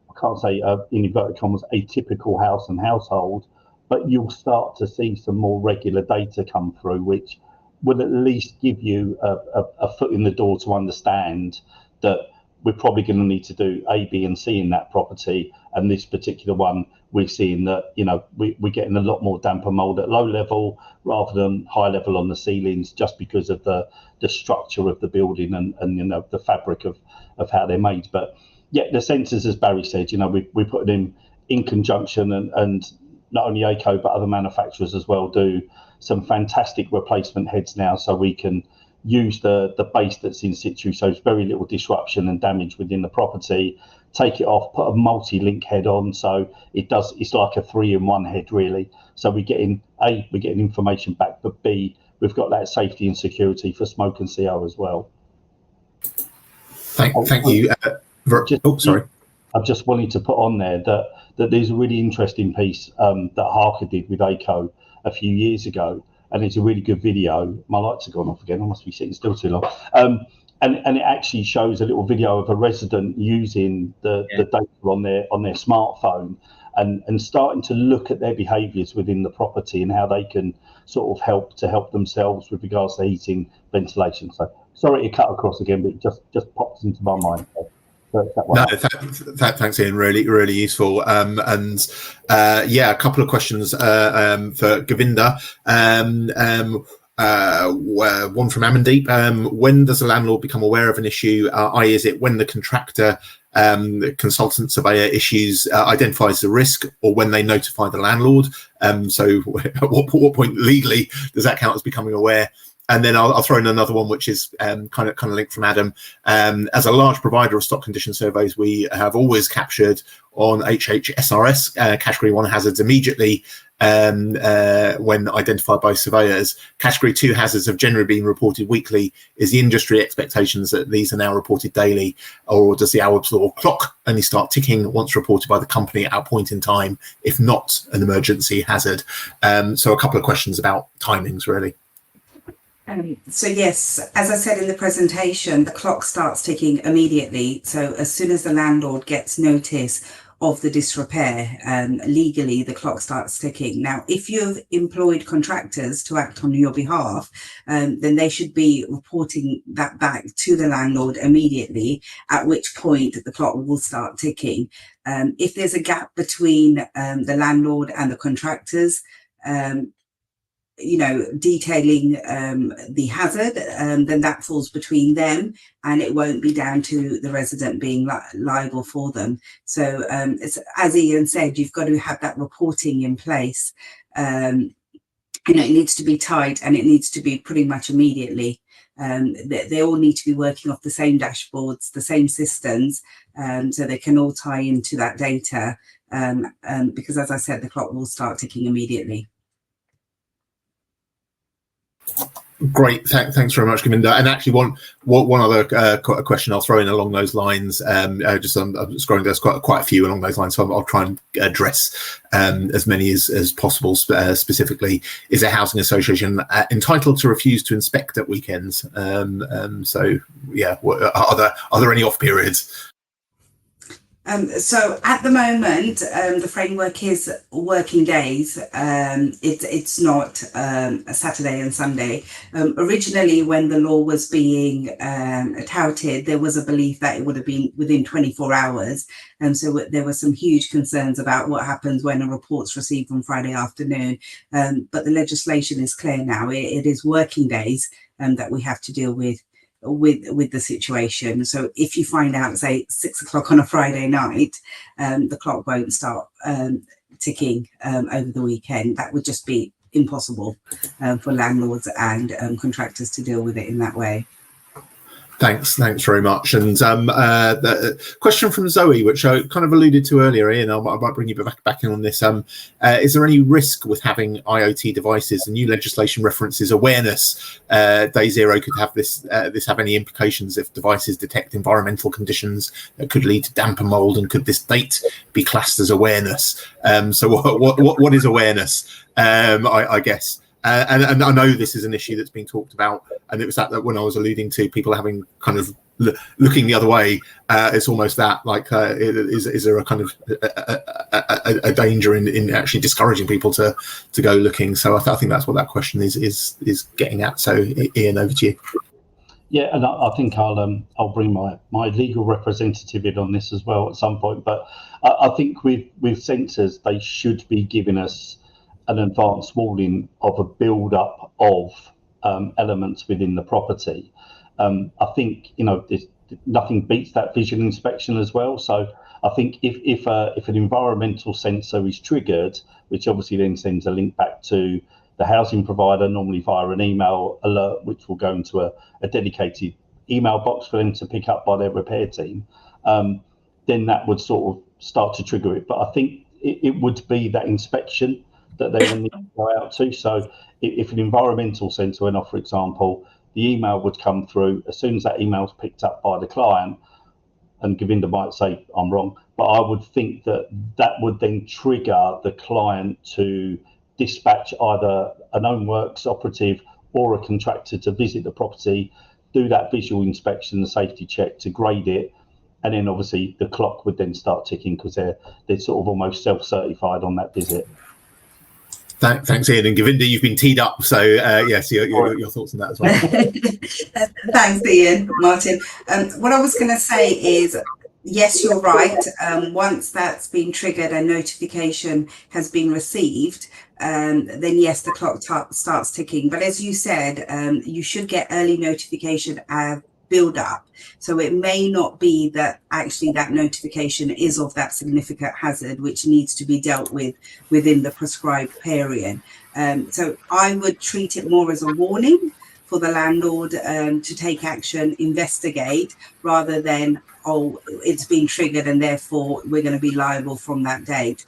I can't say in inverted commas, a typical house and household, but you'll start to see some more regular data come through, which will at least give you a foot in the door to understand that we're probably going to need to do A, B, and C in that property. And this particular one, we're seeing that, you know, we're getting a lot more damp and mould at low level rather than high level on the ceilings, just because of the structure of the building and you know, the fabric of how they're made. But yeah, the sensors, as Barry said, you know, we put them in conjunction, and not only ACO but other manufacturers as well do some fantastic replacement heads now, so we can use the base that's in situ, so it's very little disruption and damage within the property, take it off, put a multi-link head on, so it's like a 3-in-1 head really. So we're getting information back, but B, we've got that safety and security for smoke and CO as well. Thank you. Sorry. I just wanted to put on there that there's a really interesting piece that Harker did with ACO a few years ago, and it's a really good video. My lights have gone off again. I must be sitting still too long. And it actually shows a little video of a resident using the data on their smartphone and starting to look at their behaviours within the property and how they can sort of help themselves with regards to heating, ventilation. So sorry to cut across again, but it just pops into my mind. No, thanks, Ian. Really useful. Yeah, a couple of questions for Govinda. One from Amandeep. When does a landlord become aware of an issue? I.e., is it when the contractor, consultant surveyor identifies the risk, or when they notify the landlord? So at what point legally does that count as becoming aware? And then I'll throw in another one, which is kind of linked from Adam. As a large provider of stock condition surveys, we have always captured on HHSRS Category 1 hazards immediately when identified by surveyors. Category 2 hazards have generally been reported weekly. Is the industry expectations that these are now reported daily, or does the Awaab's Law clock only start ticking once reported by the company at a point in time, if not an emergency hazard? So a couple of questions about timings, really. So yes, as I said in the presentation, the clock starts ticking immediately. So as soon as the landlord gets notice of the disrepair, legally the clock starts ticking. Now, if you've employed contractors to act on your behalf, then they should be reporting that back to the landlord immediately, at which point the clock will start ticking. If there's a gap between the landlord and the contractors, you know, detailing the hazard, then that falls between them, and it won't be down to the resident being liable for them. So it's, as Ian said, you've got to have that reporting in place. You know, it needs to be tight, and it needs to be pretty much immediately. They all need to be working off the same dashboards, the same systems, so they can all tie into that data, because as I said, the clock will start ticking immediately. Great, thanks very much, Govinda. And actually, one other question I'll throw in along those lines. I'm scrolling. There's quite a few along those lines, so I'll try and address as many as possible. Specifically, is a housing association entitled to refuse to inspect at weekends? So, yeah, are there any off periods? So at the moment, the framework is working days. It's not a Saturday and Sunday. Originally, when the law was being touted, there was a belief that it would have been within 24 hours. And so there were some huge concerns about what happens when a report's received on Friday afternoon. But the legislation is clear now. It is working days that we have to deal with the situation. So if you find out, say, 6 o'clock on a Friday night, the clock won't start ticking over the weekend. That would just be impossible for landlords and contractors to deal with it in that way. Thanks very much. And the question from Zoe, which I kind of alluded to earlier, Ian, I might bring you back in on this. Is there any risk with having IoT devices? The new legislation references awareness. Day zero could have this have any implications if devices detect environmental conditions that could lead to damp and mould, and could this date be classed as awareness? So what is awareness? I guess. And I know this is an issue that's been talked about, and it was that when I was alluding to people having kind of looking the other way. It's almost that like, is there a kind of a danger in actually discouraging people to go looking? So I think that's what that question is getting at. So Ian, over to you. Yeah, and I think I'll bring my legal representative in on this as well at some point. But I think with sensors, they should be giving us an advance warning of a build-up of elements within the property. I think nothing beats that visual inspection as well. So I think if an environmental sensor is triggered, which obviously then sends a link back to the housing provider, normally via an email alert, which will go into a dedicated email box for them to pick up by their repair team, then that would sort of start to trigger it. But I think it would be that inspection that they will need to go out to. So if an environmental sensor went off, for example, the email would come through. As soon as that email is picked up by the client, and Govinda might say I'm wrong, but I would think that would then trigger the client to dispatch either an own works operative or a contractor to visit the property, do that visual inspection, the safety check to grade it, and then obviously the clock would then start ticking because they're sort of almost self-certified on that visit. Thanks, Ian. And Govinda, you've been teed up, so yes, your thoughts on that as well. Thanks, Ian, Martin. What I was going to say is, yes, you're right. Once that's been triggered and notification has been received, then yes, the clock starts ticking. But as you said, you should get early notification build up. So it may not be that actually that notification is of that significant hazard, which needs to be dealt with within the prescribed period. So I would treat it more as a warning for the landlord to take action, investigate, rather than, oh, it's been triggered and therefore we're going to be liable from that date.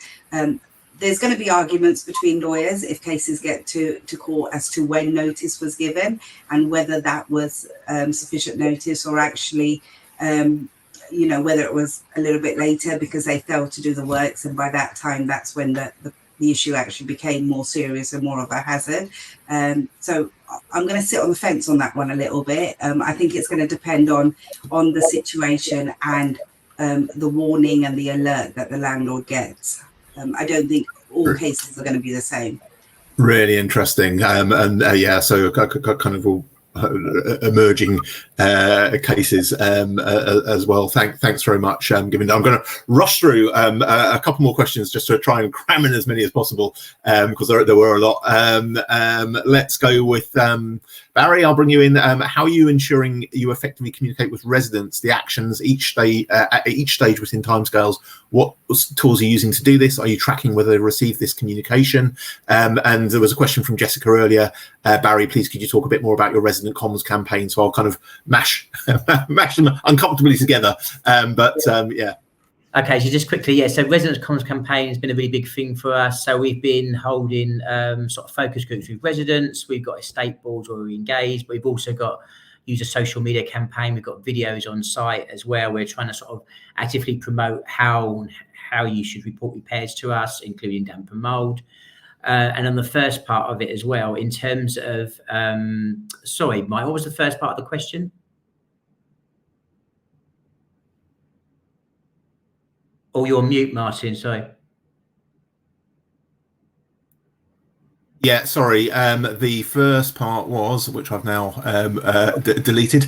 There's going to be arguments between lawyers if cases get to court as to when notice was given and whether that was sufficient notice, or actually, whether it was a little bit later because they failed to do the works, and by that time, that's when the issue actually became more serious and more of a hazard. So I'm going to sit on the fence on that one a little bit. I think it's going to depend on the situation and the warning and the alert that the landlord gets. I don't think all cases are going to be the same. Really interesting. So kind of all emerging cases as well. Thanks very much, Govinda. I'm going to rush through a couple more questions just to try and cram in as many as possible because there were a lot. Let's go with Barry. I'll bring you in. How are you ensuring you effectively communicate with residents the actions at each stage within timescales? What tools are you using to do this? Are you tracking whether they receive this communication? And there was a question from Jessica earlier. Barry, please could you talk a bit more about your resident comms campaign? So I'll kind of mash them uncomfortably together. Yeah. Okay, so just quickly, so residents comms campaign has been a really big thing for us. So we've been holding sort of focus groups with residents. We've got estate boards where we engage, but we've also got use a social media campaign. We've got videos on site as well. We're trying to sort of actively promote how you should report repairs to us, including damp and mould. And on the first part of it as well, in terms of, sorry, Mike, what was the first part of the question? Oh, you're on mute, Martin, sorry. Yeah, sorry. The first part was, which I've now deleted,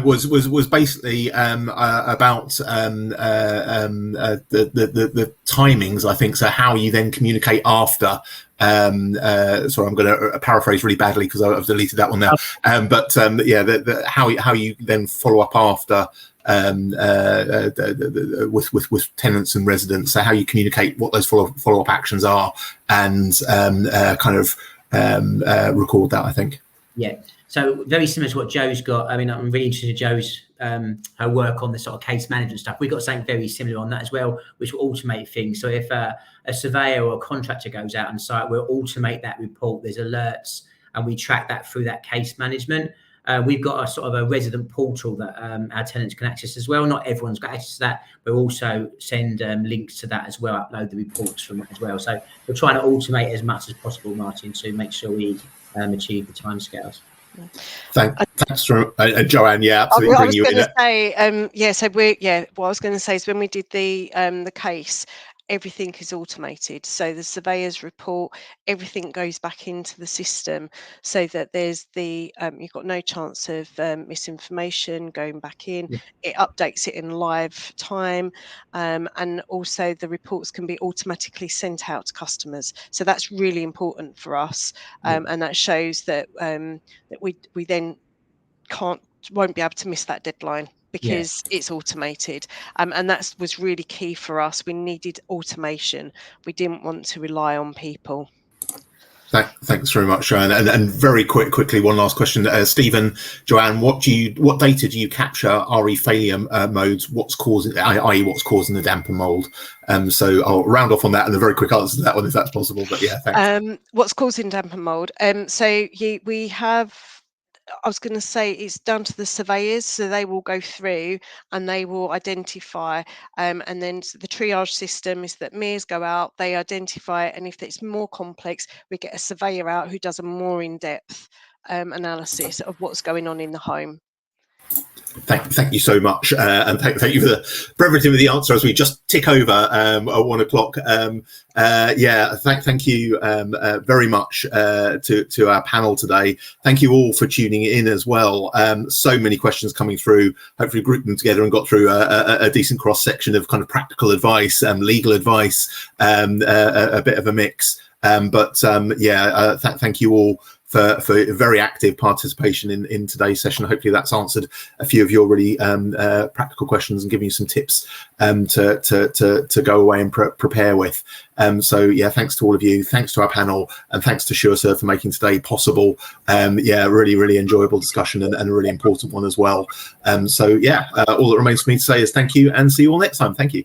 was basically about the timings, I think. So how you then communicate after. Sorry, I'm going to paraphrase really badly because I've deleted that one now. How you then follow up after. With tenants and residents, so how you communicate what those follow-up actions are and record that, I think. Yeah, so very similar to what Joe's got. I mean, I'm really interested in Joe's her work on the sort of case management stuff. We've got something very similar on that as well, which will automate things. So if a surveyor or a contractor goes out on site, we'll automate that report. There's alerts, and we track that through that case management. We've got a sort of a resident portal that our tenants can access as well. Not everyone's got access to that, but we'll also send links to that as well, upload the reports from it as well. So we're trying to automate as much as possible, Martin, to make sure we achieve the timescales. Thanks, Joanne. Yeah, absolutely. I was going to say, so what I was going to say is when we did the case, everything is automated. So the surveyor's report, everything goes back into the system, so that there's you've got no chance of misinformation going back in. Yeah. It updates it in live time, and also the reports can be automatically sent out to customers. So that's really important for us, and that shows that that we then won't be able to miss that deadline, because it's automated, and that was really key for us. We needed automation. We didn't want to rely on people. Thanks very much, Joanne. And very quickly, one last question, Stephen, Joanne. What data do you capture RE failure modes? What's causing the damp and mould? So I'll round off on that and a very quick answer to that one, if that's possible. But yeah, thanks. What's causing damp and mould? We have. I was going to say it's down to the surveyors, so they will go through and they will identify, and then the triage system is that MERS go out, they identify it, and if it's more complex, we get a surveyor out who does a more in-depth analysis of what's going on in the home. Thank you so much, and thank you for the brevity of the answer as we just tick over at 1 o'clock. Thank you very much to our panel today. Thank you all for tuning in as well. So many questions coming through. Hopefully grouped them together and got through a decent cross section of kind of practical advice, legal advice, a bit of a mix. Thank you all for very active participation in today's session. Hopefully that's answered a few of your really practical questions and given you some tips to go away and prepare with. Thanks to all of you. Thanks to our panel, and thanks to SureServe for making today possible. Really enjoyable discussion and a really important one as well. All that remains for me to say is thank you, and see you all next time. Thank you.